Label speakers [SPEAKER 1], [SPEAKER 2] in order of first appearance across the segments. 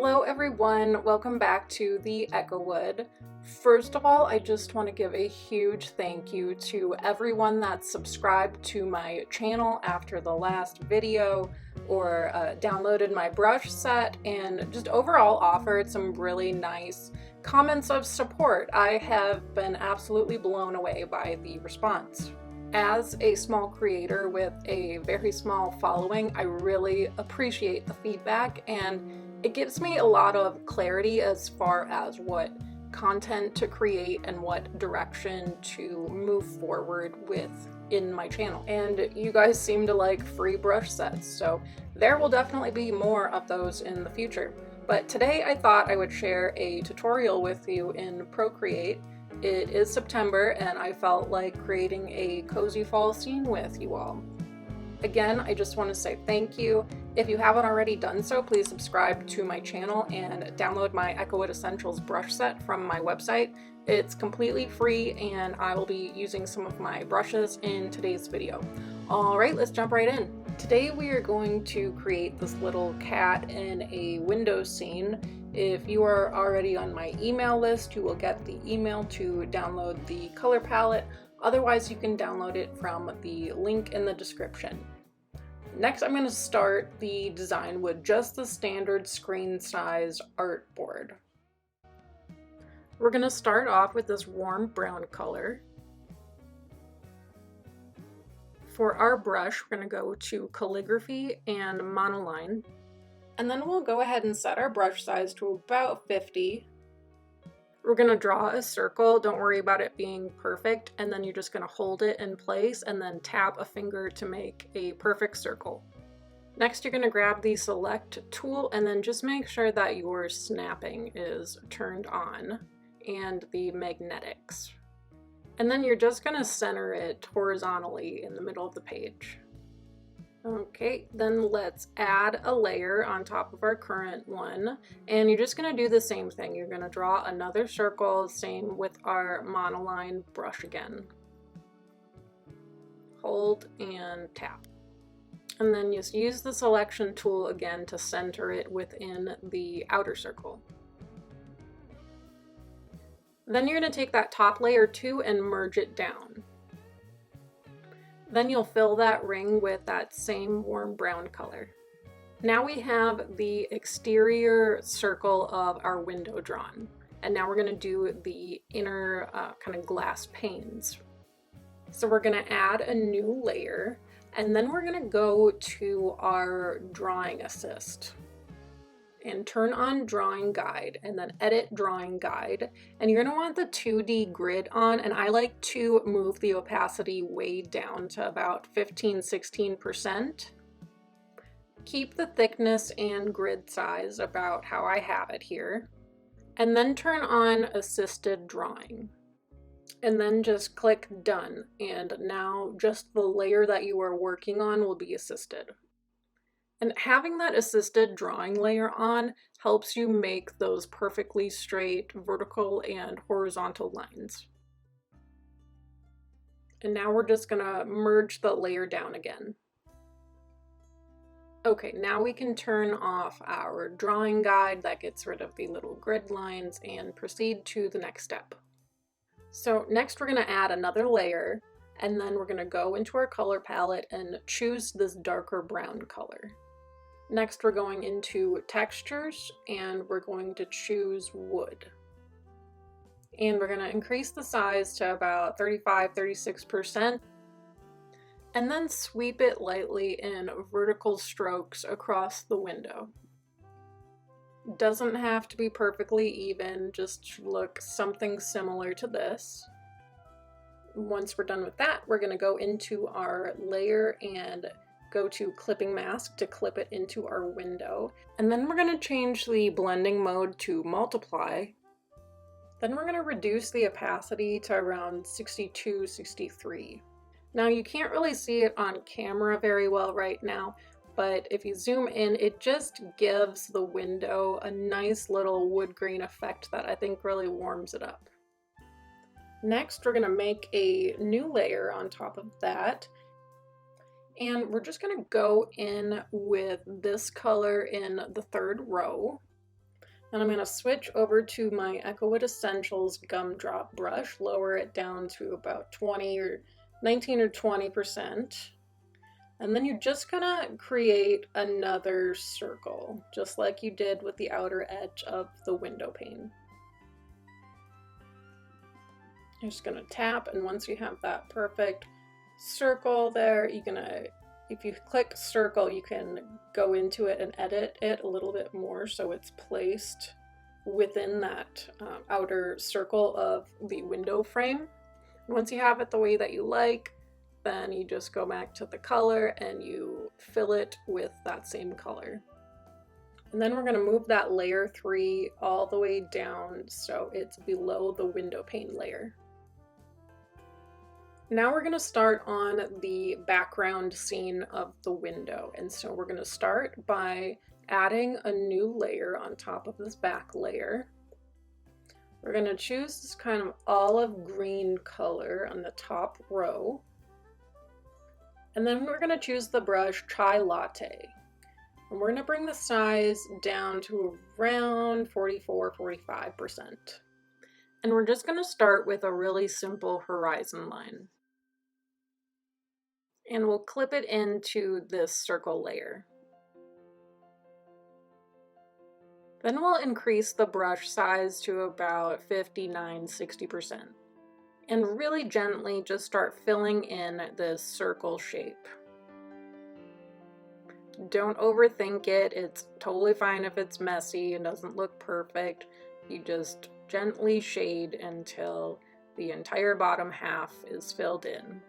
[SPEAKER 1] Hello everyone, welcome back to the Echowood. First of all, I just want to give a huge thank you to everyone that subscribed to my channel after the last video or downloaded my brush set and just overall offered some really nice comments of support. I have been absolutely blown away by the response. As a small creator with a very small following, I really appreciate the feedback, and it gives me a lot of clarity as far as what content to create and what direction to move forward with in my channel. And you guys seem to like free brush sets, so there will definitely be more of those in the future. But today I thought I would share a tutorial with you in Procreate. It is September and I felt like creating a cozy fall scene with you all. Again, I just want to say thank you. If you haven't already done so, please subscribe to my channel and download my Echowood Essentials brush set from my website. It's completely free and I will be using some of my brushes in today's video. Alright, let's jump right in. Today we are going to create this little cat in a window scene. If you are already on my email list, you will get the email to download the color palette. Otherwise, you can download it from the link in the description. Next, I'm going to start the design with just the standard screen size artboard. We're going to start off with this warm brown color. For our brush, we're going to go to calligraphy and monoline. And then we'll go ahead and set our brush size to about 50. We're going to draw a circle, don't worry about it being perfect, and then you're just going to hold it in place and then tap a finger to make a perfect circle. Next, you're going to grab the select tool and then just make sure that your snapping is turned on and the magnetics. And then you're just going to center it horizontally in the middle of the page. Okay, then let's add a layer on top of our current one, and you're just going to do the same thing. You're going to draw another circle, same with our monoline brush again. Hold and tap. And then just use the selection tool again to center it within the outer circle. Then you're going to take that top layer too and merge it down. Then you'll fill that ring with that same warm brown color. Now we have the exterior circle of our window drawn. And now we're going to do the inner kind of glass panes. So we're going to add a new layer, and then we're going to go to our drawing assist and turn on drawing guide and then edit drawing guide, and you're going to want the 2D grid on, and I like to move the opacity way down to about 15–16%. Keep the thickness and grid size about how I have it here, and then turn on assisted drawing and then just click done, and now just the layer that you are working on will be assisted. And having that assisted drawing layer on helps you make those perfectly straight vertical and horizontal lines. And now we're just gonna merge the layer down again. Okay, now we can turn off our drawing guide that gets rid of the little grid lines and proceed to the next step. So next we're gonna add another layer, and then we're gonna go into our color palette and choose this darker brown color. Next, we're going into textures and we're going to choose wood. And we're going to increase the size to about 35–36%. And then sweep it lightly in vertical strokes across the window. Doesn't have to be perfectly even, just look something similar to this. Once we're done with that, we're going to go into our layer and go to clipping mask to clip it into our window. And then we're going to change the blending mode to multiply. Then we're going to reduce the opacity to around 62–63. Now you can't really see it on camera very well right now, but if you zoom in, it just gives the window a nice little wood grain effect that I think really warms it up. Next, we're going to make a new layer on top of that. And we're just going to go in with this color in the third row. And I'm going to switch over to my EchoWood Essentials Gumdrop brush, lower it down to about 19 or 20%. And then you're just gonna create another circle, just like you did with the outer edge of the window pane. You're just gonna tap, and once you have that perfect circle there, if you click circle, you can go into it and edit it a little bit more so it's placed within that outer circle of the window frame. Once you have it the way that you like, then you just go back to the color and you fill it with that same color. And then we're going to move that layer 3 all the way down so it's below the window pane layer. Now we're going to start on the background scene of the window. And so we're going to start by adding a new layer on top of this back layer. We're going to choose this kind of olive green color on the top row. And then we're going to choose the brush Chai Latte. And we're going to bring the size down to around 44–45%. And we're just going to start with a really simple horizon line. And we'll clip it into this circle layer. Then we'll increase the brush size to about 59–60%. And really gently just start filling in this circle shape. Don't overthink it. It's totally fine if it's messy and doesn't look perfect. You just gently shade until the entire bottom half is filled in.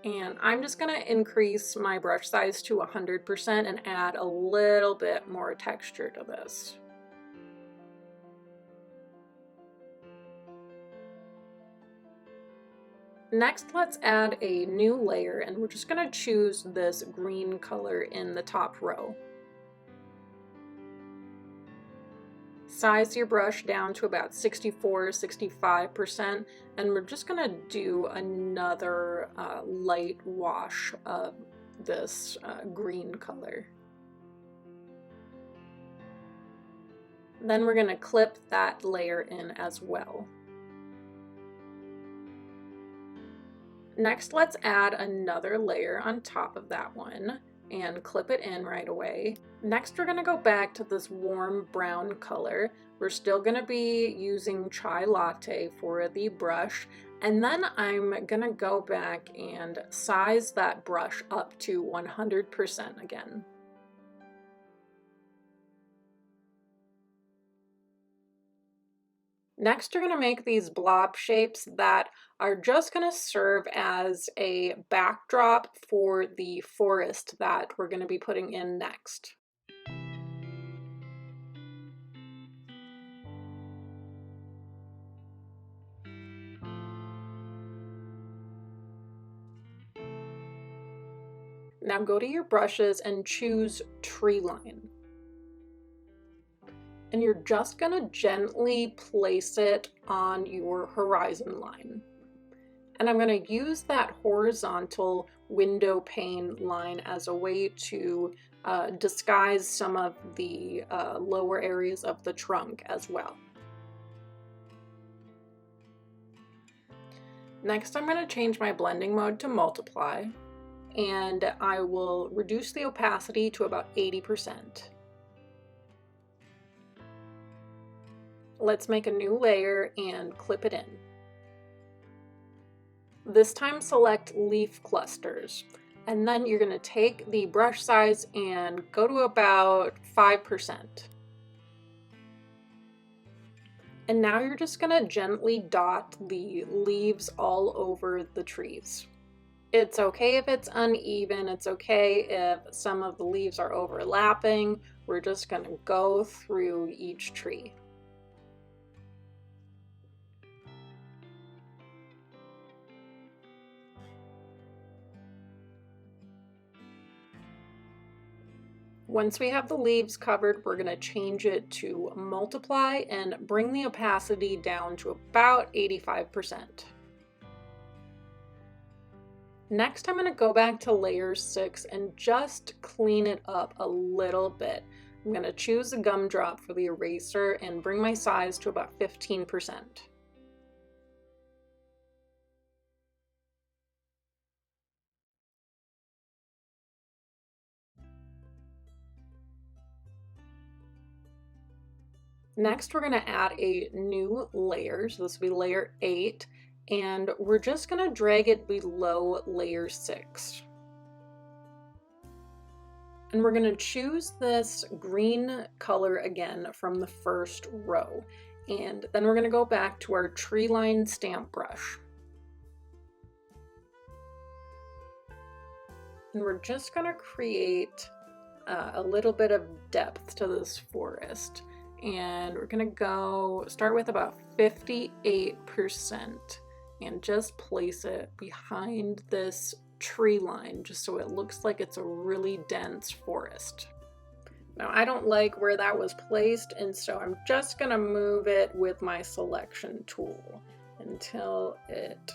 [SPEAKER 1] And I'm just going to increase my brush size to 100% and add a little bit more texture to this. Next, let's add a new layer, and we're just going to choose this green color in the top row. Size your brush down to about 64–65%, and we're just going to do another light wash of this green color. Then we're going to clip that layer in as well. Next, let's add another layer on top of that one and clip it in right away. Next, we're going to go back to this warm brown color. We're still going to be using Chai Latte for the brush, and then I'm going to go back and size that brush up to 100% again. Next, you're going to make these blob shapes that are just going to serve as a backdrop for the forest that we're going to be putting in next. Now go to your brushes and choose Tree Line. And you're just going to gently place it on your horizon line. And I'm going to use that horizontal window pane line as a way to disguise some of the lower areas of the trunk as well. Next, I'm going to change my blending mode to multiply, and I will reduce the opacity to about 80%. Let's make a new layer and clip it in. This time select leaf clusters, and then you're going to take the brush size and go to about 5%. And now you're just going to gently dot the leaves all over the trees. It's okay if it's uneven, it's okay if some of the leaves are overlapping. We're just going to go through each tree. Once we have the leaves covered, we're going to change it to multiply and bring the opacity down to about 85%. Next, I'm going to go back to layer 6 and just clean it up a little bit. I'm going to choose a gumdrop for the eraser and bring my size to about 15%. Next, we're going to add a new layer. So this will be layer 8, and we're just going to drag it below layer 6. And we're going to choose this green color again from the first row. And then we're going to go back to our tree line stamp brush. And we're just going to create a little bit of depth to this forest. And we're going to start with about 58% and just place it behind this tree line just so it looks like it's a really dense forest. Now I don't like where that was placed, and so I'm just going to move it with my selection tool until it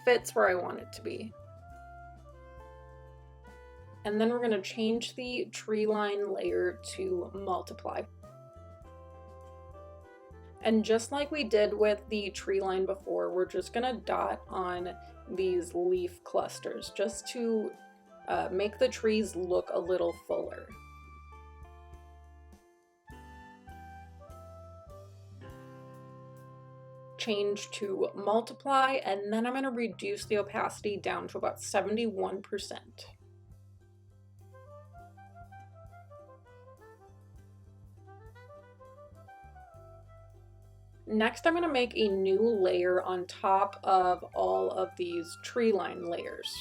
[SPEAKER 1] fits where I want it to be. And then we're going to change the tree line layer to multiply. And just like we did with the tree line before, we're just going to dot on these leaf clusters just to make the trees look a little fuller. Change to multiply, and then I'm going to reduce the opacity down to about 71%. Next, I'm going to make a new layer on top of all of these tree line layers.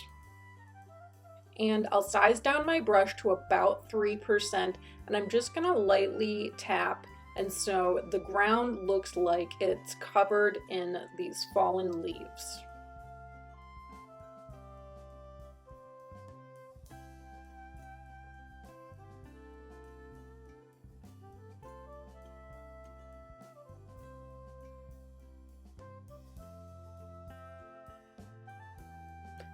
[SPEAKER 1] And I'll size down my brush to about 3%, and I'm just going to lightly tap, and so the ground looks like it's covered in these fallen leaves.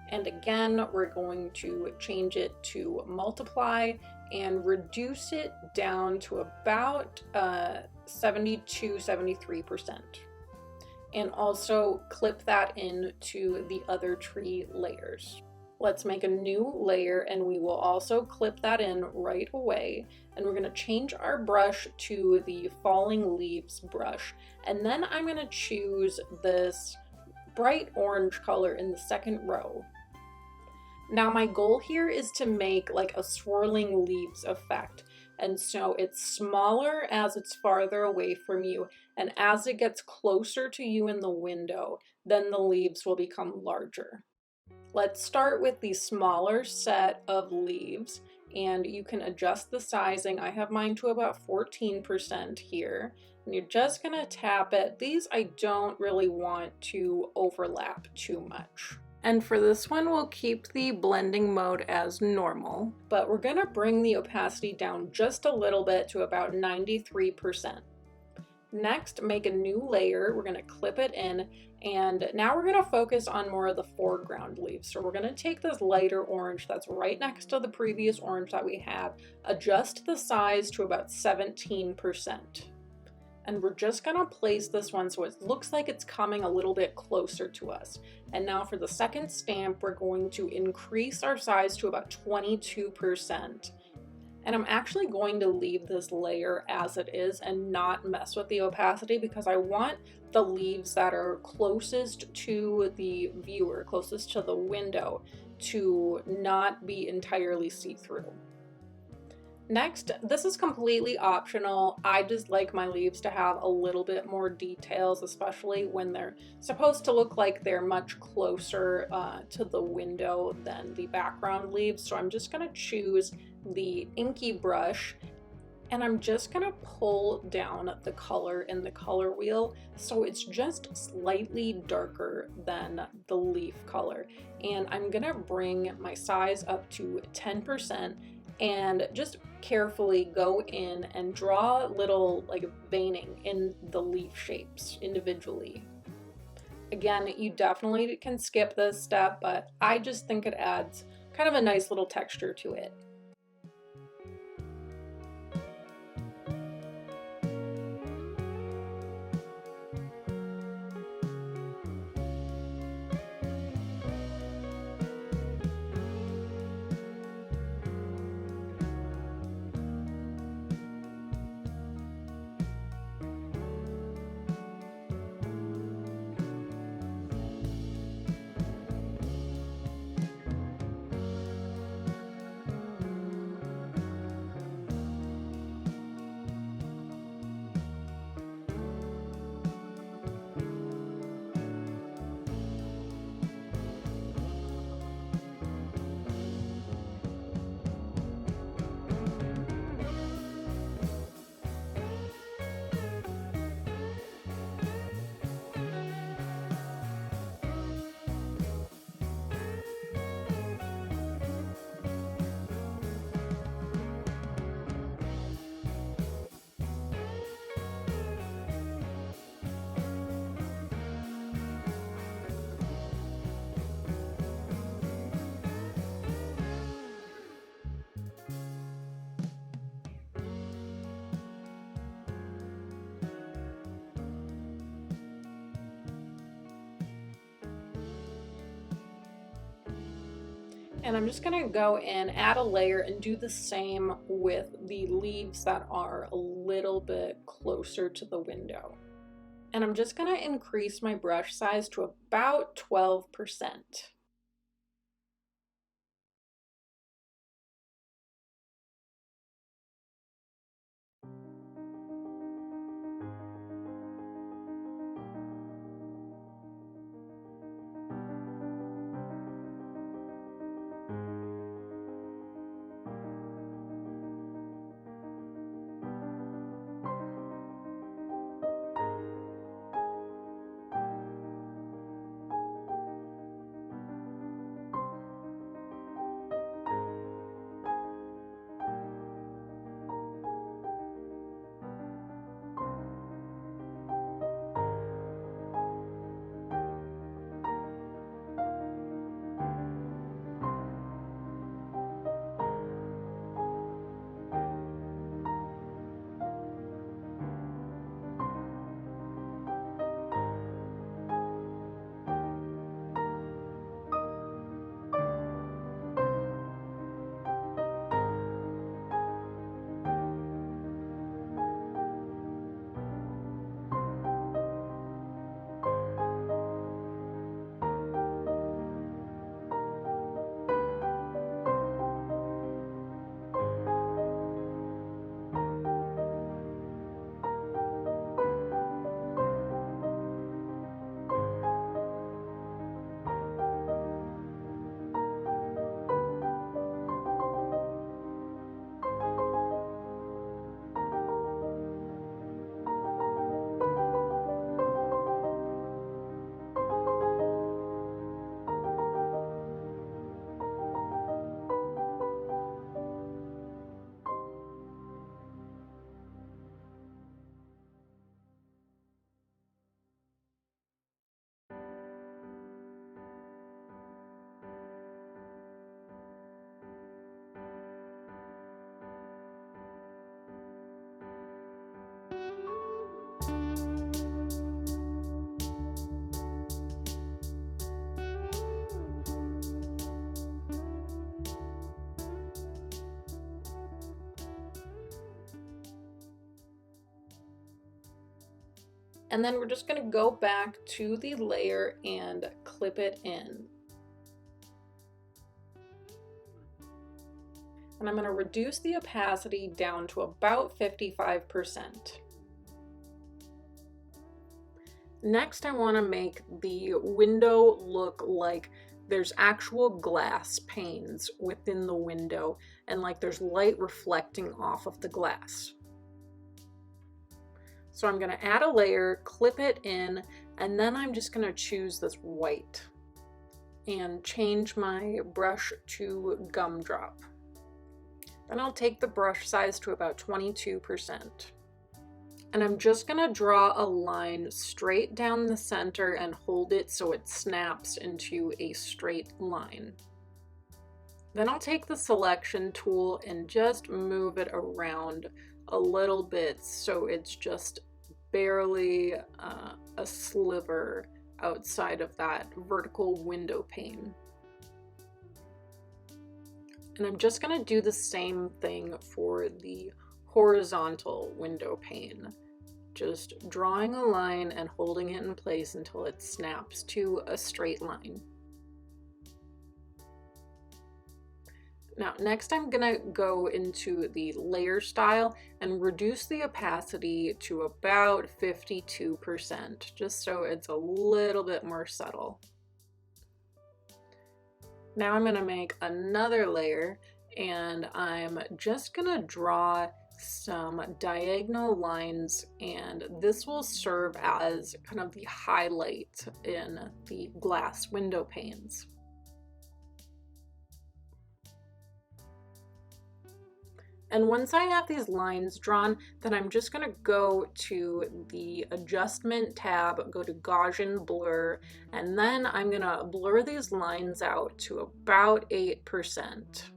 [SPEAKER 1] And again, we're going to change it to multiply and reduce it down to about 72-73%. And also clip that into the other tree layers. Let's make a new layer, and we will also clip that in right away. And we're going to change our brush to the falling leaves brush. And then I'm going to choose this bright orange color in the second row. Now my goal here is to make like a swirling leaves effect, and so it's smaller as it's farther away from you, and as it gets closer to you in the window, then the leaves will become larger. Let's start with the smaller set of leaves, and you can adjust the sizing. I have mine to about 14% here, and you're just gonna tap it. These I don't really want to overlap too much. And for this one, we'll keep the blending mode as normal, but we're gonna bring the opacity down just a little bit to about 93%. Next, make a new layer. We're gonna clip it in, and now we're gonna focus on more of the foreground leaves. So we're gonna take this lighter orange that's right next to the previous orange that we have, adjust the size to about 17%. And we're just gonna place this one so it looks like it's coming a little bit closer to us. And now for the second stamp, we're going to increase our size to about 22%. And I'm actually going to leave this layer as it is and not mess with the opacity, because I want the leaves that are closest to the viewer, closest to the window, to not be entirely see-through. Next, this is completely optional. I just like my leaves to have a little bit more details, especially when they're supposed to look like they're much closer to the window than the background leaves. So I'm just gonna choose the inky brush, and I'm just gonna pull down the color in the color wheel so it's just slightly darker than the leaf color. And I'm gonna bring my size up to 10%, and just carefully go in and draw little like veining in the leaf shapes individually. Again, you definitely can skip this step, but I just think it adds kind of a nice little texture to it. And I'm just gonna go in, add a layer, and do the same with the leaves that are a little bit closer to the window. And I'm just gonna increase my brush size to about 12%. And then we're just gonna go back to the layer and clip it in. And I'm gonna reduce the opacity down to about 55%. Next, I wanna make the window look like there's actual glass panes within the window and like there's light reflecting off of the glass. So I'm gonna add a layer, clip it in, and then I'm just gonna choose this white and change my brush to gumdrop. Then I'll take the brush size to about 22%. And I'm just gonna draw a line straight down the center and hold it so it snaps into a straight line. Then I'll take the selection tool and just move it around a little bit so it's just barely a sliver outside of that vertical window pane. And I'm just gonna do the same thing for the horizontal window pane. Just drawing a line and holding it in place until it snaps to a straight line. Now, next I'm gonna go into the layer style and reduce the opacity to about 52%, just so it's a little bit more subtle. Now I'm gonna make another layer and I'm just gonna draw some diagonal lines, and this will serve as kind of the highlight in the glass window panes. And once I have these lines drawn, then I'm just gonna go to the adjustment tab, go to Gaussian blur, and then I'm gonna blur these lines out to about 8%.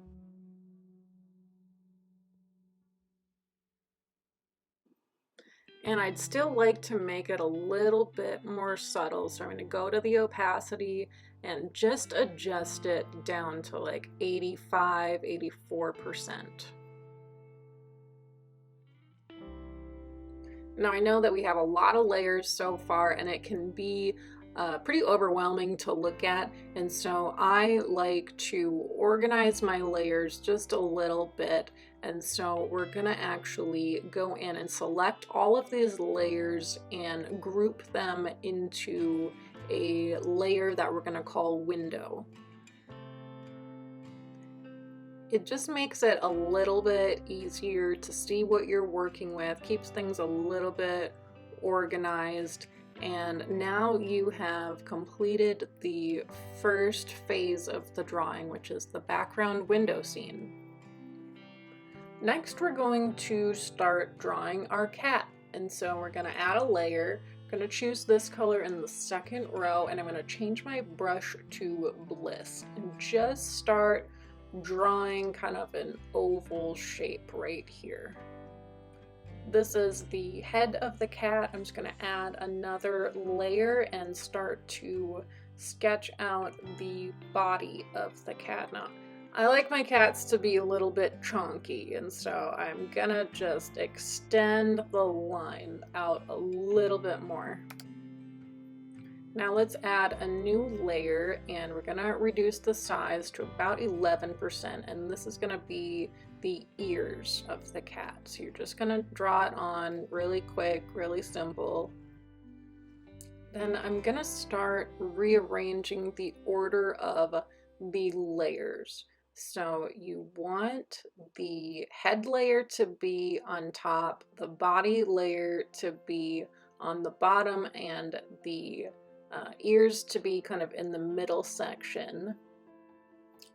[SPEAKER 1] And I'd still like to make it a little bit more subtle, so I'm gonna go to the opacity and just adjust it down to like 85, 84%. Now I know that we have a lot of layers so far and it can be pretty overwhelming to look at, and so I like to organize my layers just a little bit, and so we're gonna actually go in and select all of these layers and group them into a layer that we're gonna call window. It just makes it a little bit easier to see what you're working with, keeps things a little bit organized. And now you have completed the first phase of the drawing, which is the background window scene. Next, we're going to start drawing our cat. And so we're going to add a layer. I'm going to choose this color in the second row, and I'm going to change my brush to Bliss and just start drawing kind of an oval shape right here. This is the head of the cat. I'm just going to add another layer and start to sketch out the body of the cat. Now, I like my cats to be a little bit chunky, and so I'm gonna just extend the line out a little bit more. Now let's add a new layer, and we're gonna reduce the size to about 11%, and this is gonna be the ears of the cat. So you're just gonna draw it on really quick, really simple. Then I'm gonna start rearranging the order of the layers. So you want the head layer to be on top, the body layer to be on the bottom, and the ears to be kind of in the middle section.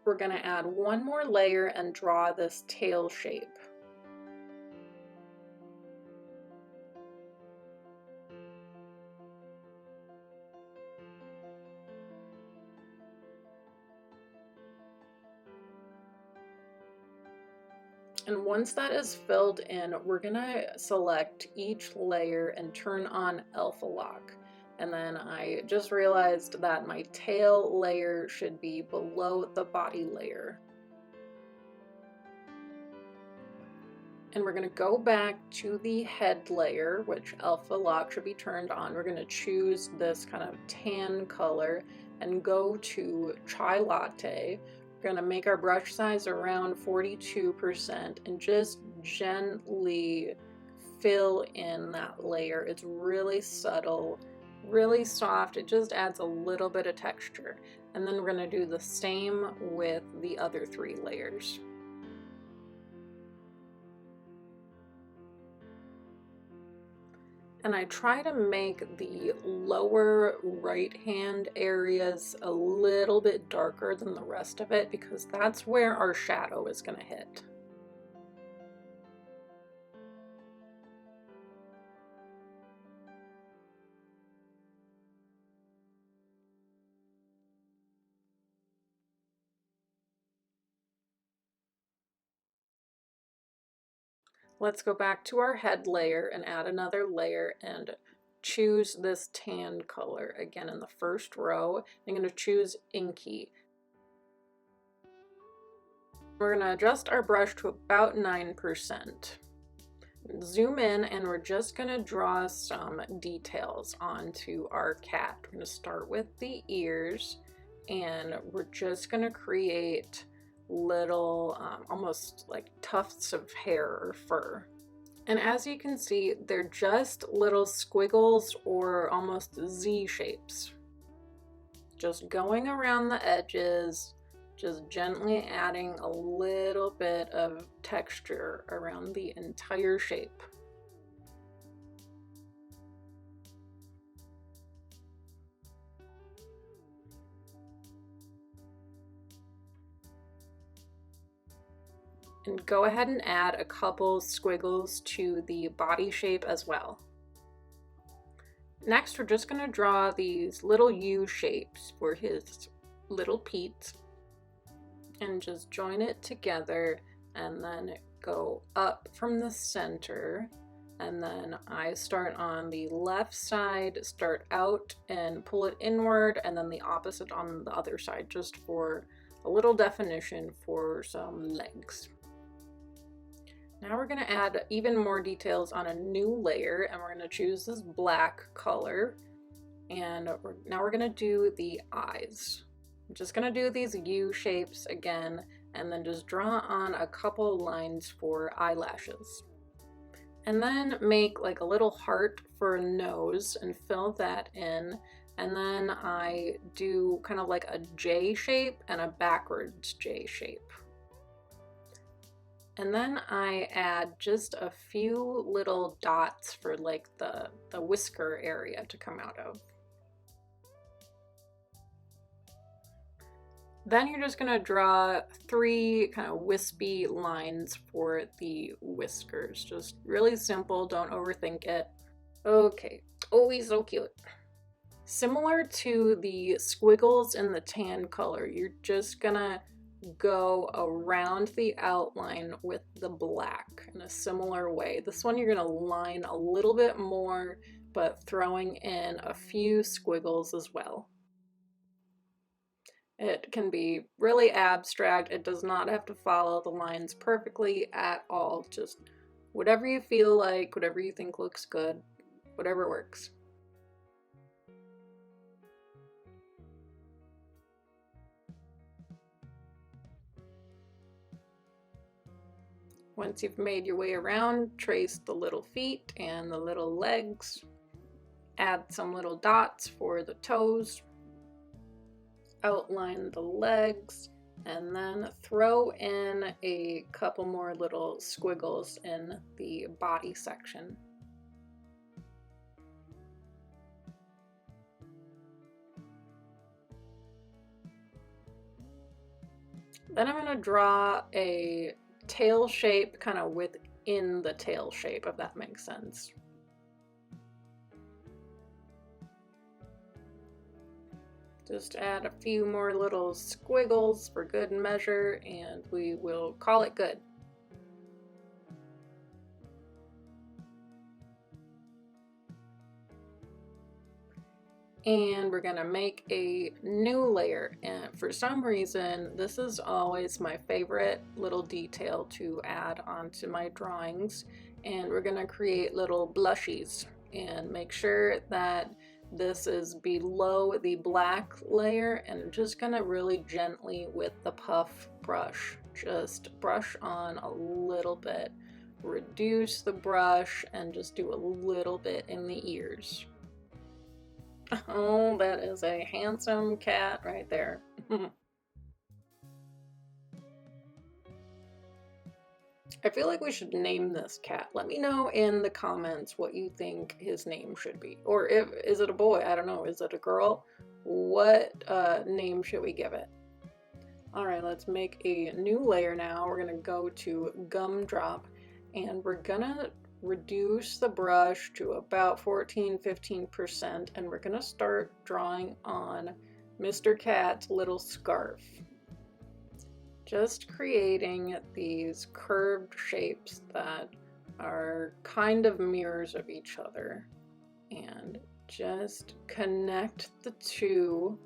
[SPEAKER 1] We're going to add one more layer and draw this tail shape. And once that is filled in, we're going to select each layer and turn on alpha lock. And then I just realized that my tail layer should be below the body layer. And we're going to go back to the head layer, which alpha lock should be turned on. We're going to choose this kind of tan color and go to chai latte. We're going to make our brush size around 42% and just gently fill in that layer. It's really subtle, really soft. It just adds a little bit of texture. And then we're going to do the same with the other three layers. And I try to make the lower right hand areas a little bit darker than the rest of it because that's where our shadow is going to hit. Let's go back to our head layer and add another layer and choose this tan color. Again, in the first row, I'm going to choose Inky. We're going to adjust our brush to about 9%. Zoom in, and we're just going to draw some details onto our cat. We're going to start with the ears, and we're just going to create little almost like tufts of hair or fur. And as you can see, they're just little squiggles or almost Z shapes. Just going around the edges, just gently adding a little bit of texture around the entire shape. And go ahead and add a couple squiggles to the body shape as well. Next, we're just going to draw these little U shapes for his little Pete and just join it together and then go up from the center and then I start on the left side, start out and pull it inward, and then the opposite on the other side, just for a little definition for some legs. Now we're going to add even more details on a new layer, and we're going to choose this black color, and now we're going to do the eyes. I'm just going to do these U shapes again, and then just draw on a couple lines for eyelashes. And then make like a little heart for a nose and fill that in. And then I do kind of like a J shape and a backwards J shape. And then I add just a few little dots for like the whisker area to come out of. Then you're just gonna draw 3 kind of wispy lines for the whiskers. Just really simple, don't overthink it. Okay, oh, he's so cute. Similar to the squiggles in the tan color, you're just gonna go around the outline with the black in a similar way. This one you're gonna line a little bit more, but throwing in a few squiggles as well. It can be really abstract. It does not have to follow the lines perfectly at all. Just whatever you feel like, whatever you think looks good, whatever works. Once you've made your way around, trace the little feet and the little legs. Add some little dots for the toes. Outline the legs, and then throw in a couple more little squiggles in the body section. Then I'm going to draw a tail shape kind of within the tail shape, if that makes sense. Just add a few more little squiggles for good measure, and we will call it good. And we're gonna make a new layer, and for some reason this is always my favorite little detail to add onto my drawings, and we're gonna create little blushies, and make sure that this is below the black layer, and I'm just gonna really gently with the puff brush just brush on a little bit, reduce the brush, and just do a little bit in the ears. Oh, that is a handsome cat right there. I feel like we should name this cat. Let me know in the comments what you think his name should be. Or is it a boy? I don't know. Is it a girl? What name should we give it? Alright, let's make a new layer now. We're going to go to Gumdrop, and we're going to reduce the brush to about 14–15%, and we're going to start drawing on Mr. Cat's little scarf. Just creating these curved shapes that are kind of mirrors of each other, and just connect the two.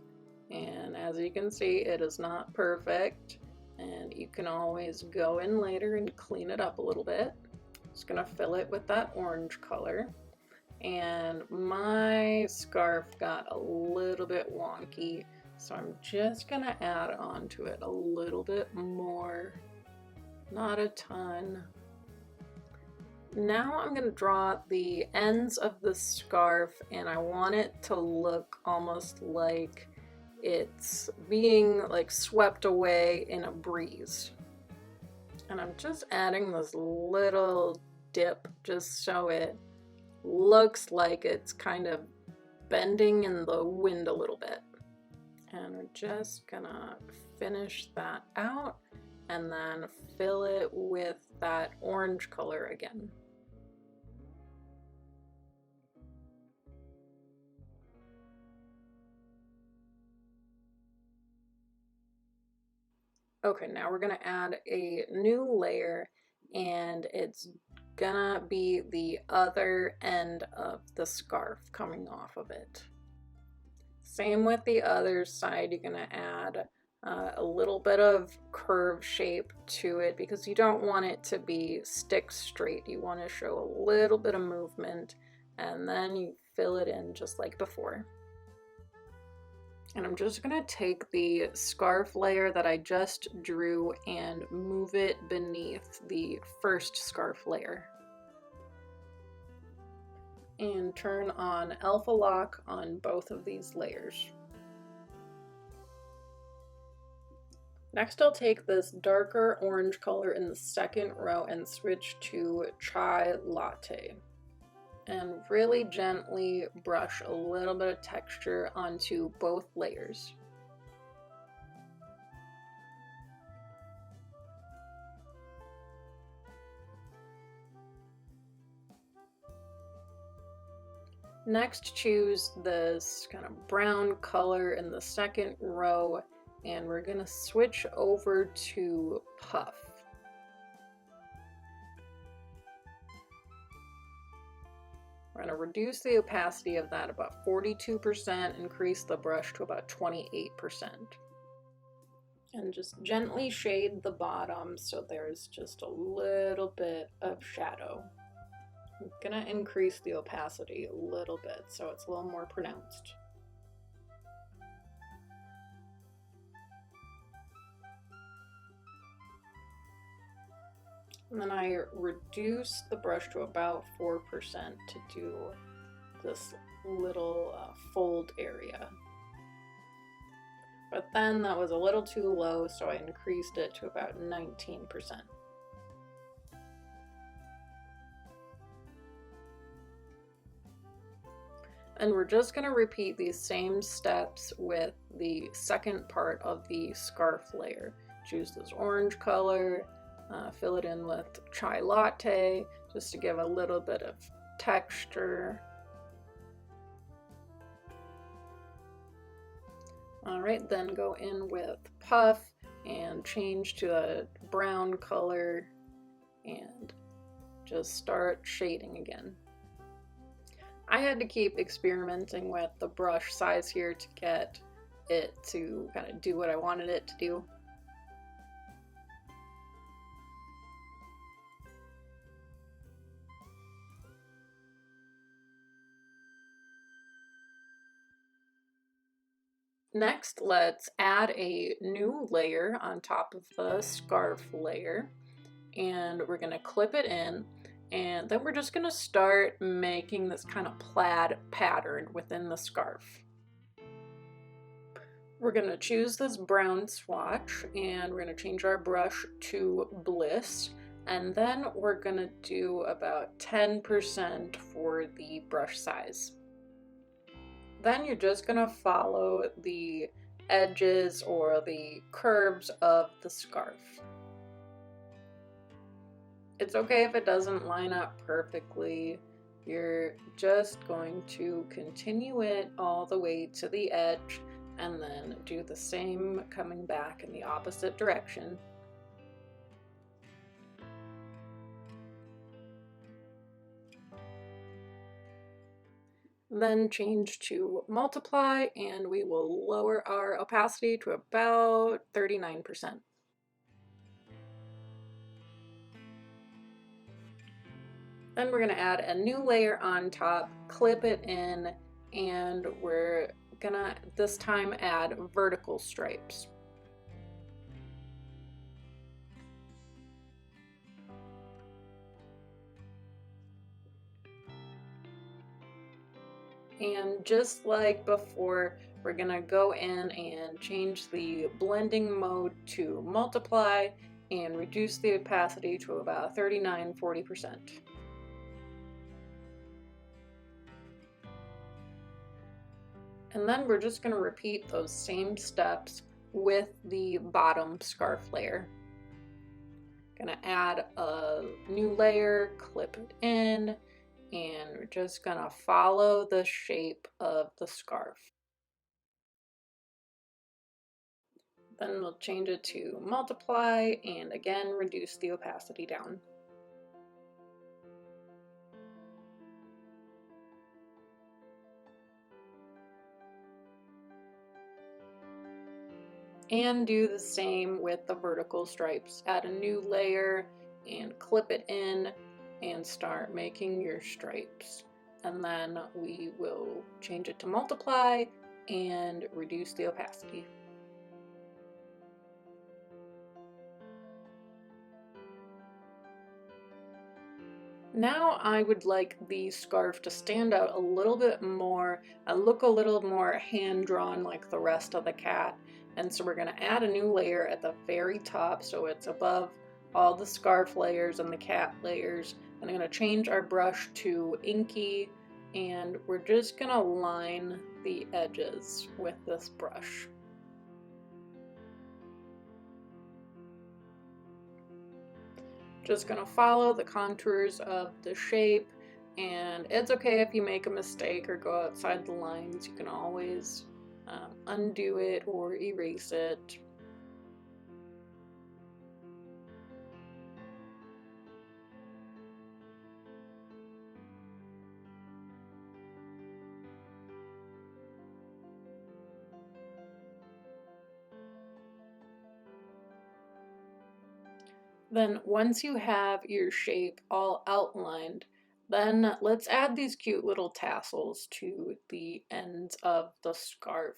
[SPEAKER 1] And as you can see, it is not perfect, and you can always go in later and clean it up a little bit. Just gonna fill it with that orange color, and my scarf got a little bit wonky, so I'm just gonna add on to it a little bit more, not a ton. Now I'm gonna draw the ends of the scarf, and I want it to look almost like it's being like swept away in a breeze. And I'm just adding this little dip just so it looks like it's kind of bending in the wind a little bit. And we're just gonna finish that out and then fill it with that orange color again. Okay, now we're gonna add a new layer, and it's gonna be the other end of the scarf coming off of it. Same with the other side, you're gonna add a little bit of curve shape to it because you don't want it to be stick straight. You want to show a little bit of movement, and then you fill it in just like before. And I'm just gonna take the scarf layer that I just drew and move it beneath the first scarf layer. And turn on alpha lock on both of these layers. Next, I'll take this darker orange color in the second row and switch to Chai Latte. And really gently brush a little bit of texture onto both layers. Next, choose this kind of brown color in the second row, and we're gonna switch over to Puff. We're gonna reduce the opacity of that about 42%, increase the brush to about 28%. And just gently shade the bottom so there's just a little bit of shadow. I'm gonna increase the opacity a little bit so it's a little more pronounced. And then I reduce the brush to about 4% to do this little fold area. But then that was a little too low, so I increased it to about 19%. And we're just going to repeat these same steps with the second part of the scarf layer. Choose this orange color, fill it in with Chai Latte just to give a little bit of texture. Alright, then go in with Puff and change to a brown color and just start shading again. I had to keep experimenting with the brush size here to get it to kind of do what I wanted it to do. Next, let's add a new layer on top of the scarf layer, and we're going to clip it in, and then we're just going to start making this kind of plaid pattern within the scarf. We're going to choose this brown swatch, and we're going to change our brush to Bliss, and then we're going to do about 10% for the brush size. Then you're just going to follow the edges or the curves of the scarf. It's okay if it doesn't line up perfectly. You're just going to continue it all the way to the edge and then do the same coming back in the opposite direction. Then change to multiply, and we will lower our opacity to about 39%. Then we're going to add a new layer on top, clip it in, and we're going to this time add vertical stripes. And just like before, we're gonna go in and change the blending mode to multiply and reduce the opacity to about 39–40%. And then we're just gonna repeat those same steps with the bottom scarf layer. Gonna add a new layer, clip it in, and we're just gonna follow the shape of the scarf. Then we'll change it to multiply and again reduce the opacity down. And do the same with the vertical stripes. Add a new layer and clip it in and start making your stripes. And then we will change it to multiply and reduce the opacity. Now I would like the scarf to stand out a little bit more and look a little more hand-drawn like the rest of the cat. And so we're going to add a new layer at the very top so it's above all the scarf layers and the cat layers. And I'm going to change our brush to inky, and we're just going to line the edges with this brush. Just gonna follow the contours of the shape, and it's okay if you make a mistake or go outside the lines. You can always undo it or erase it. Then once you have your shape all outlined, then let's add these cute little tassels to the ends of the scarf.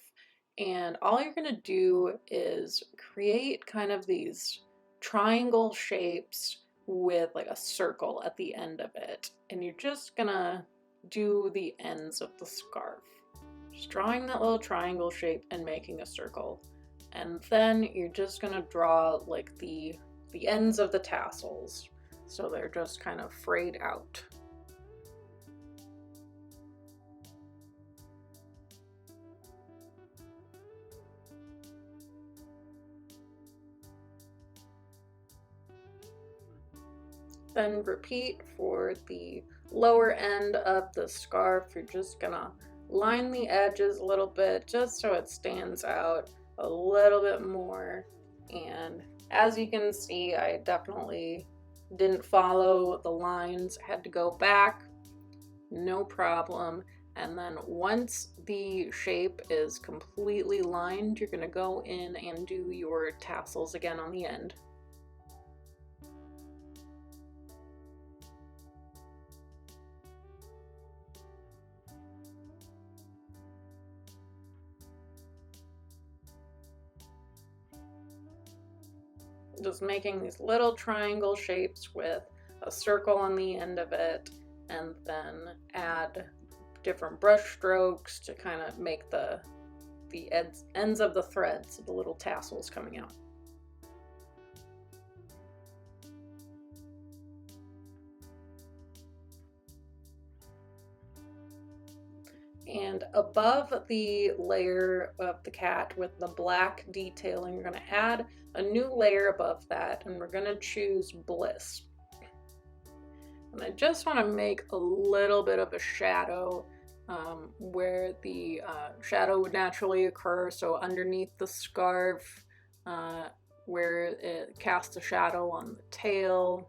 [SPEAKER 1] And all you're gonna do is create kind of these triangle shapes with like a circle at the end of it. And you're just gonna do the ends of the scarf. Just drawing that little triangle shape and making a circle. And then you're just gonna draw like the ends of the tassels, so they're just kind of frayed out. Then repeat for the lower end of the scarf. You're just gonna line the edges a little bit just so it stands out a little bit more. And as you can see, I definitely didn't follow the lines, had to go back, no problem. And then once the shape is completely lined, you're gonna go in and do your tassels again on the end. Just making these little triangle shapes with a circle on the end of it, and then add different brush strokes to kind of make the ends of the threads, the little tassels coming out. And above the layer of the cat with the black detailing, we're going to add a new layer above that, and we're going to choose Bliss. And I just want to make a little bit of a shadow where the shadow would naturally occur, so underneath the scarf, where it casts a shadow on the tail,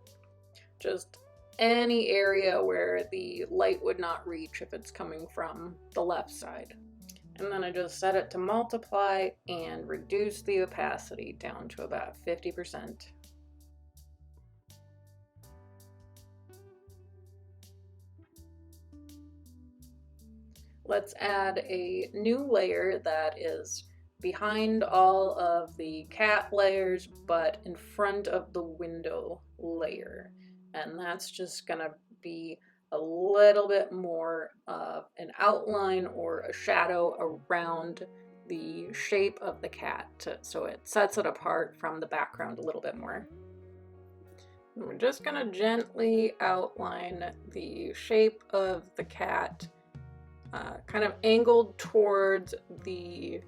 [SPEAKER 1] just any area where the light would not reach if it's coming from the left side. And then I just set it to multiply and reduce the opacity down to about 50%. Let's add a new layer that is behind all of the cat layers, but in front of the window layer. And that's just gonna be a little bit more of an outline or a shadow around the shape of the cat, so it sets it apart from the background a little bit more. And we're just gonna gently outline the shape of the cat, kind of angled towards the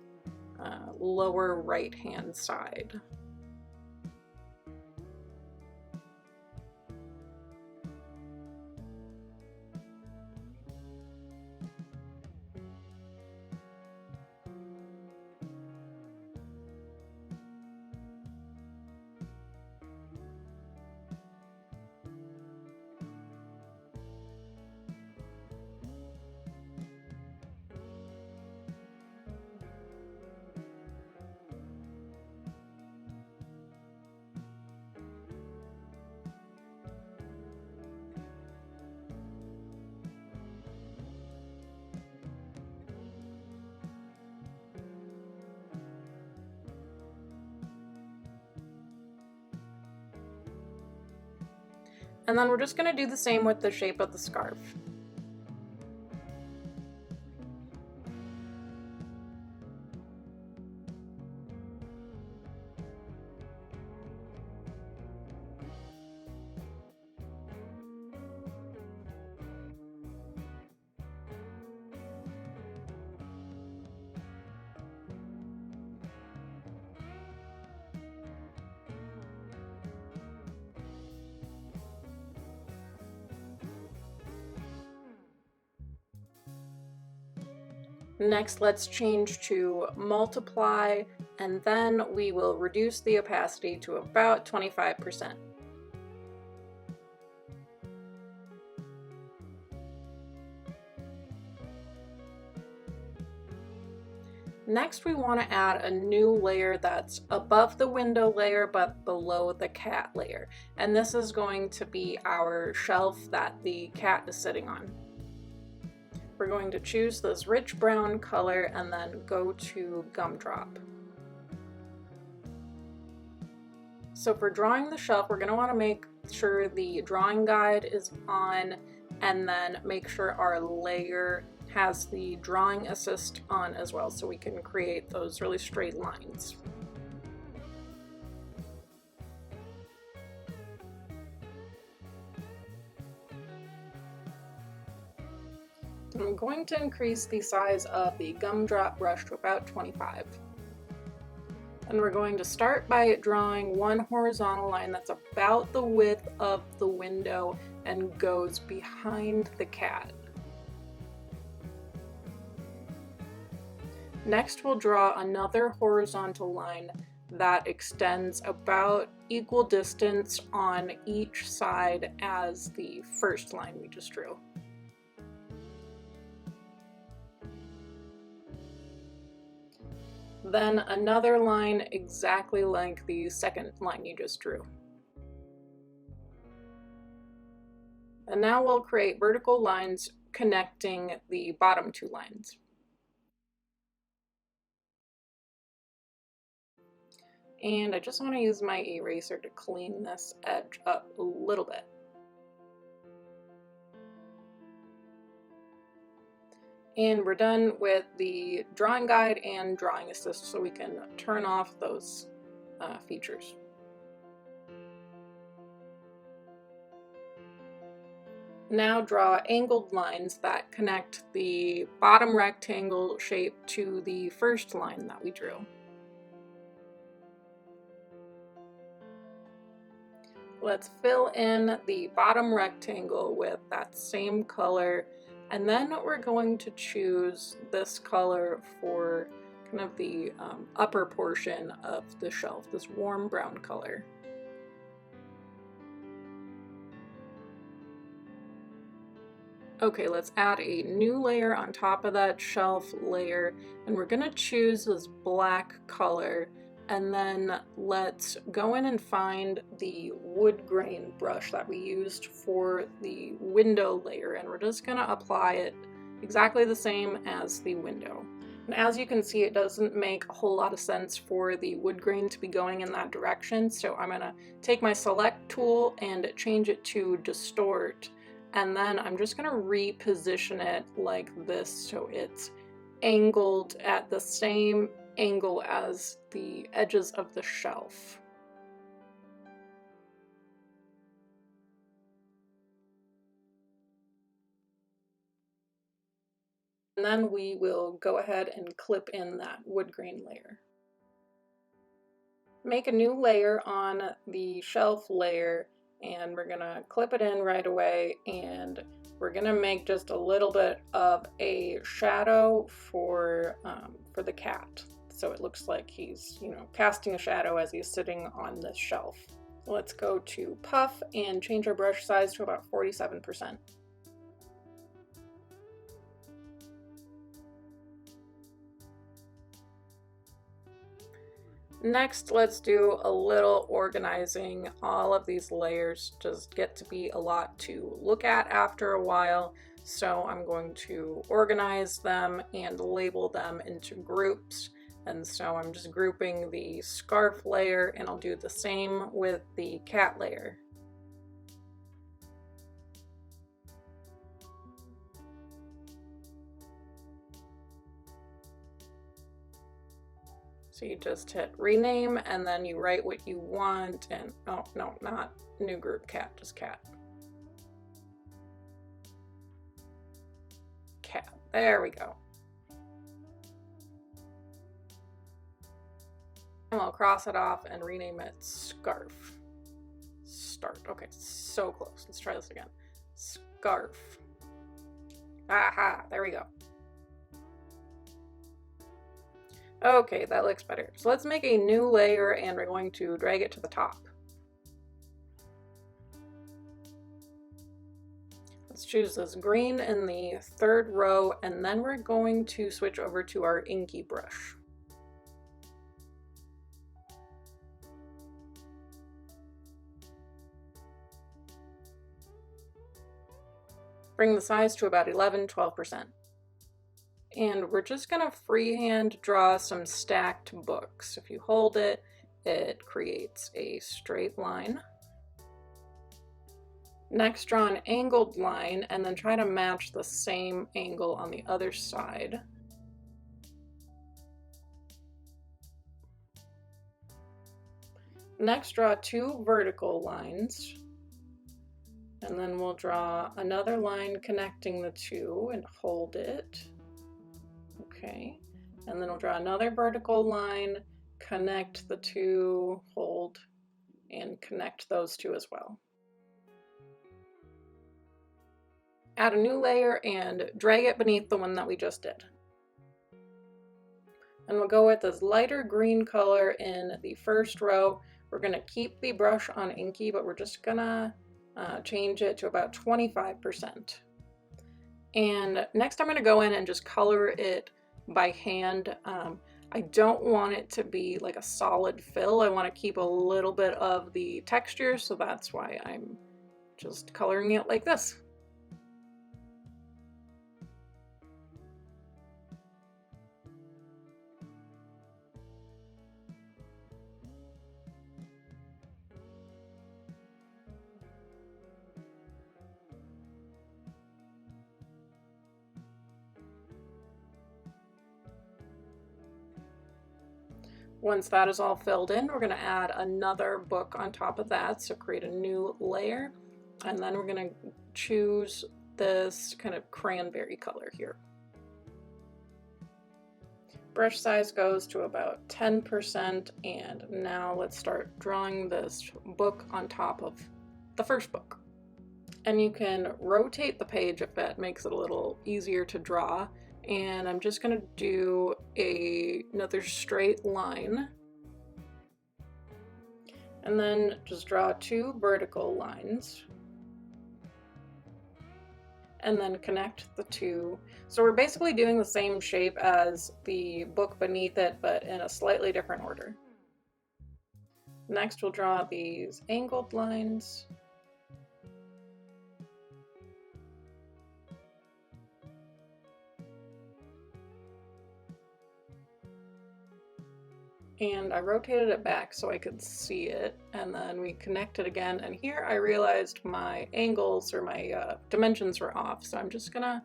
[SPEAKER 1] lower right hand side. And then we're just going to do the same with the shape of the scarf. Next, let's change to multiply, and then we will reduce the opacity to about 25%. Next, we want to add a new layer that's above the window layer but below the cat layer. And this is going to be our shelf that the cat is sitting on. We're going to choose this rich brown color and then go to Gumdrop. So for drawing the shelf, we're going to want to make sure the drawing guide is on, and then make sure our layer has the drawing assist on as well, so we can create those really straight lines. I'm going to increase the size of the Gumdrop brush to about 25. And we're going to start by drawing one horizontal line that's about the width of the window and goes behind the cat. Next, we'll draw another horizontal line that extends about equal distance on each side as the first line we just drew. Then another line exactly like the second line you just drew. And now we'll create vertical lines connecting the bottom two lines. And I just want to use my eraser to clean this edge up a little bit. And we're done with the drawing guide and drawing assist, so we can turn off those features. Now draw angled lines that connect the bottom rectangle shape to the first line that we drew. Let's fill in the bottom rectangle with that same color, and then we're going to choose this color for kind of the upper portion of the shelf, this warm brown color. Okay, let's add a new layer on top of that shelf layer, and we're going to choose this black color. And then let's go in and find the wood grain brush that we used for the window layer, and we're just going to apply it exactly the same as the window. And as you can see, it doesn't make a whole lot of sense for the wood grain to be going in that direction, so I'm going to take my select tool and change it to distort, and then I'm just going to reposition it like this so it's angled at the same angle as the edges of the shelf. And then we will go ahead and clip in that wood grain layer. Make a new layer on the shelf layer, and we're gonna clip it in right away, and we're gonna make just a little bit of a shadow for the cat. So it looks like he's, casting a shadow as he's sitting on this shelf. Let's go to Puff and change our brush size to about 47%. Next, let's do a little organizing. All of these layers just get to be a lot to look at after a while, so I'm going to organize them and label them into groups. And so I'm just grouping the scarf layer, and I'll do the same with the cat layer. So you just hit rename and then you write what you want, and oh no, not new group cat, just cat. Cat, there we go. And we'll cross it off and rename it scarf. Start, okay, so close. Let's try this again. Scarf. Aha, there we go. Okay, that looks better. So let's make a new layer and we're going to drag it to the top. Let's choose this green in the third row, and then we're going to switch over to our inky brush. Bring the size to about 11–12%. And we're just gonna freehand draw some stacked books. If you hold it, it creates a straight line. Next, draw an angled line and then try to match the same angle on the other side. Next, draw 2 vertical lines. And then we'll draw another line connecting the 2 and hold it. Okay, and then we'll draw another vertical line, connect the 2, hold, and connect those 2 as well. Add a new layer and drag it beneath the one that we just did. And we'll go with this lighter green color in the first row. We're gonna keep the brush on inky, but we're just gonna change it to about 25%. And next I'm gonna go in and just color it by hand. I don't want it to be like a solid fill. I want to keep a little bit of the texture, so that's why I'm just coloring it like this. Once that is all filled in, we're going to add another book on top of that, so create a new layer, and then we're going to choose this kind of cranberry color here. Brush size goes to about 10%, and now let's start drawing this book on top of the first book. And you can rotate the page if that makes it a little easier to draw. And I'm just going to do another straight line. And then just draw 2 vertical lines. And then connect the 2. So we're basically doing the same shape as the book beneath it, but in a slightly different order. Next, we'll draw these angled lines. And I rotated it back so I could see it, and then we connected again, and here I realized my angles or my dimensions were off, so I'm just gonna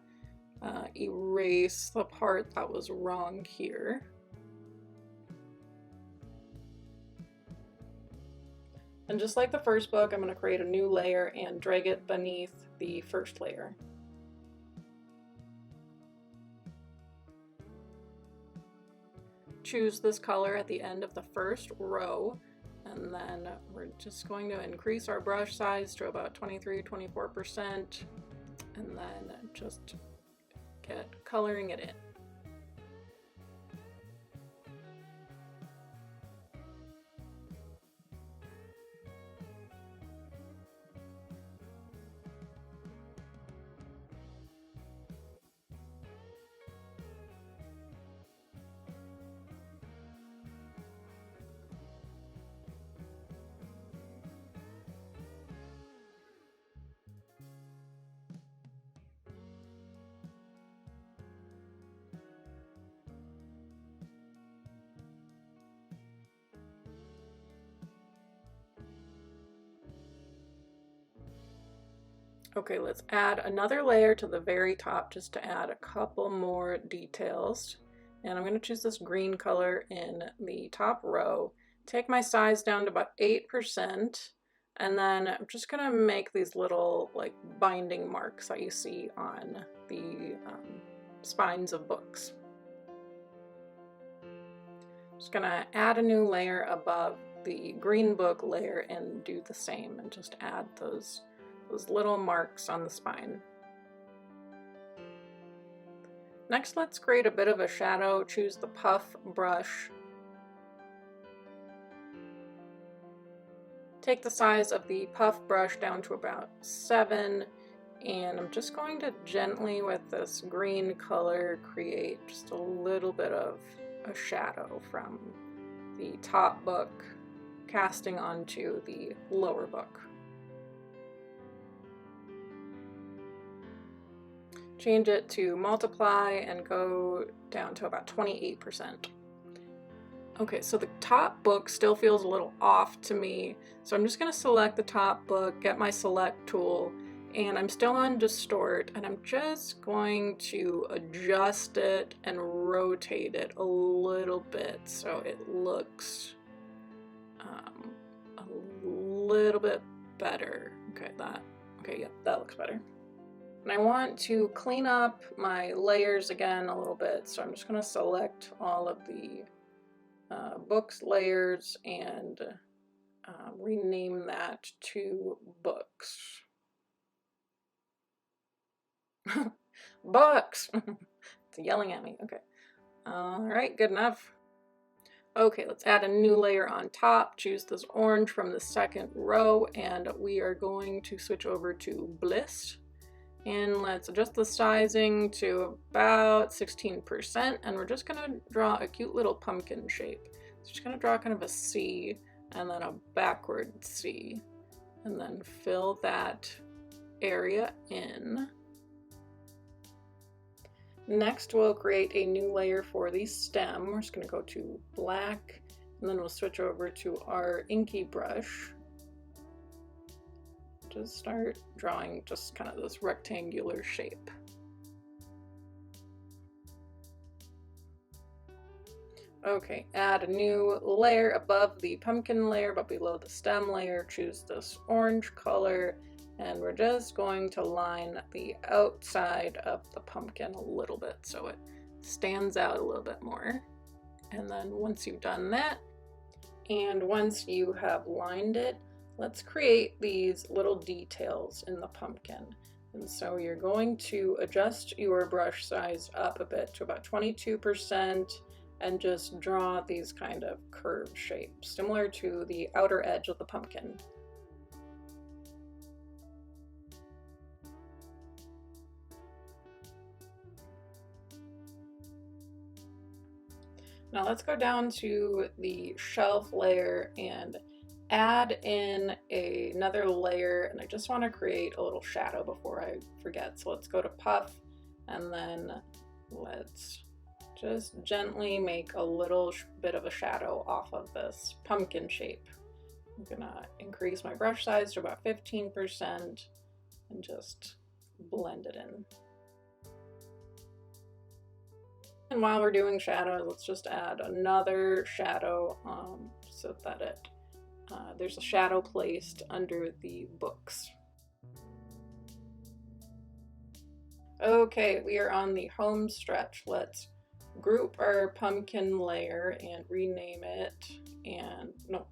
[SPEAKER 1] erase the part that was wrong here. And just like the first book, I'm going to create a new layer and drag it beneath the first layer. Choose this color at the end of the first row, and then we're just going to increase our brush size to about 23–24%, and then just get coloring it in. Okay, let's add another layer to the very top just to add a couple more details. And I'm going to choose this green color in the top row, take my size down to about 8%, and then I'm just going to make these little like binding marks that you see on the spines of books. Just going to add a new layer above the green book layer and do the same, and just add those little marks on the spine. Next, let's create a bit of a shadow. Choose the puff brush. Take the size of the puff brush down to about 7, and I'm just going to gently, with this green color, create just a little bit of a shadow from the top book casting onto the lower book. Change it to multiply and go down to about 28%. Okay, so the top book still feels a little off to me, so I'm just going to select the top book, get my select tool, and I'm still on distort, and I'm just going to adjust it and rotate it a little bit so it looks a little bit better. Okay, yeah, that looks better. And I want to clean up my layers again a little bit, so I'm just going to select all of the books layers and rename that to books. Books! It's yelling at me. Okay. Alright, good enough. Okay, let's add a new layer on top. Choose this orange from the second row, and we are going to switch over to Bliss. And let's adjust the sizing to about 16%, and we're just gonna draw a cute little pumpkin shape. So just gonna draw kind of a C, and then a backward C, and then fill that area in. Next, we'll create a new layer for the stem. We're just gonna go to black, and then we'll switch over to our inky brush. Just start drawing just kind of this rectangular shape. Okay, add a new layer above the pumpkin layer but below the stem layer. Choose this orange color, and we're just going to line the outside of the pumpkin a little bit so it stands out a little bit more. And then once you've done that, and once you have lined it, let's create these little details in the pumpkin. And so you're going to adjust your brush size up a bit to about 22% and just draw these kind of curved shapes, similar to the outer edge of the pumpkin. Now let's go down to the shelf layer and add in another layer, and I just want to create a little shadow before I forget. So let's go to puff, and then let's just gently make a little bit of a shadow off of this pumpkin shape. I'm gonna increase my brush size to about 15% and just blend it in. And while we're doing shadows, let's just add another shadow so that there's a shadow placed under the books. Okay, we are on the home stretch. Let's group our pumpkin layer and rename it, and no,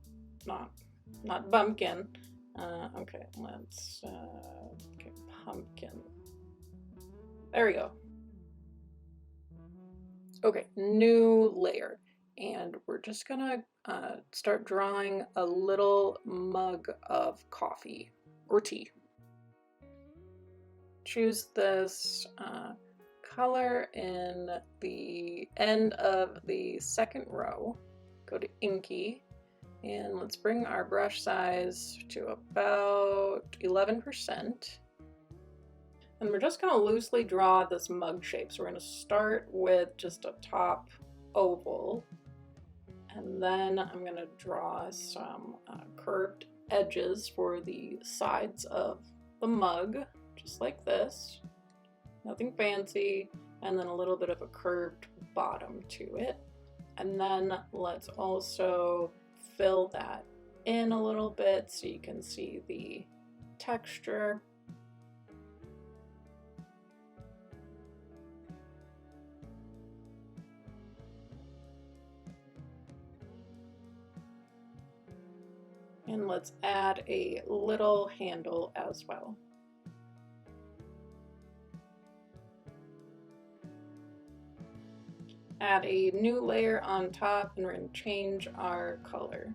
[SPEAKER 1] not bumpkin. Okay, let's okay, pumpkin. There we go. Okay, new layer, and we're just gonna start drawing a little mug of coffee or tea. Choose this color in the end of the second row, go to inky, and let's bring our brush size to about 11%. And we're just going to loosely draw this mug shape. So we're going to start with just a top oval, and then I'm going to draw some curved edges for the sides of the mug, just like this. Nothing fancy. and then a little bit of a curved bottom to it. And then let's also fill that in a little bit so you can see the texture. And let's add a little handle as well. Add a new layer on top, and we're going to change our color.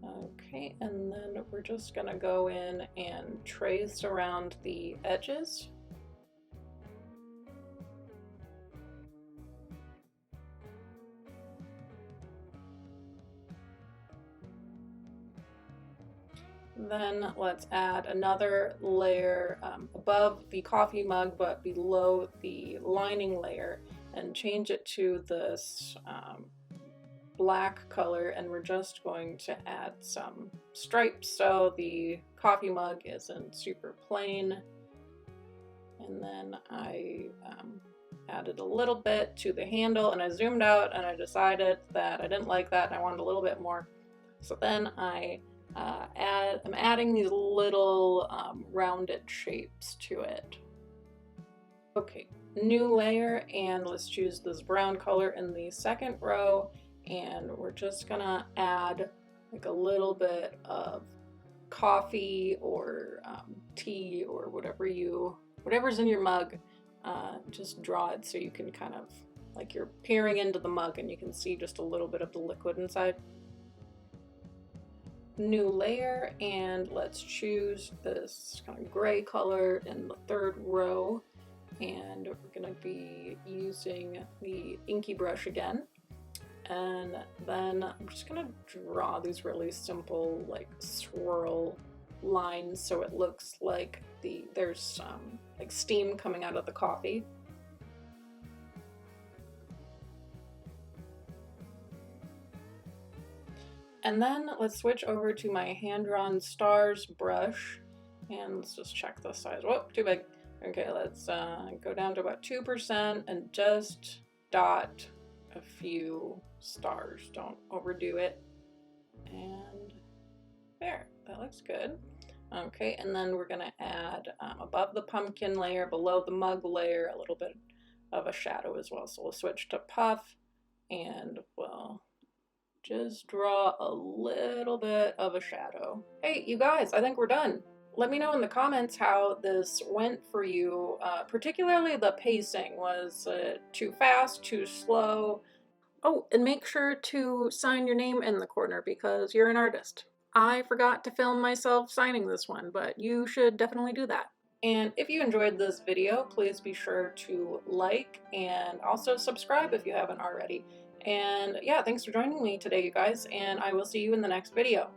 [SPEAKER 1] Okay, and then we're just going to go in and trace around the edges. Then let's add another layer above the coffee mug but below the lining layer, and change it to this black color, and we're just going to add some stripes so the coffee mug isn't super plain. And then I added a little bit to the handle, and I zoomed out and I decided that I didn't like that and I wanted a little bit more. So then I'm adding these little rounded shapes to it. Okay, new layer, and let's choose this brown color in the second row, and we're just gonna add like a little bit of coffee or tea or whatever's in your mug. Just draw it so you can kind of, like, you're peering into the mug and you can see just a little bit of the liquid inside. New layer, and let's choose this kind of gray color in the third row, and we're going to be using the inky brush again. And then I'm just going to draw these really simple like swirl lines so it looks like there's some like steam coming out of the coffee. And then let's switch over to my hand-drawn stars brush, and let's just check the size. Whoop, too big. Okay, let's go down to about 2% and just dot a few stars. Don't overdo it. And there, that looks good. Okay, and then we're gonna add above the pumpkin layer, below the mug layer, a little bit of a shadow as well. So we'll switch to puff, and we'll just draw a little bit of a shadow. Hey, you guys, I think we're done. Let me know in the comments how this went for you, particularly the pacing. Was it too fast, too slow? Oh, and make sure to sign your name in the corner because you're an artist. I forgot to film myself signing this one, but you should definitely do that. And if you enjoyed this video, please be sure to like and also subscribe if you haven't already. And yeah, thanks for joining me today, you guys, and I will see you in the next video.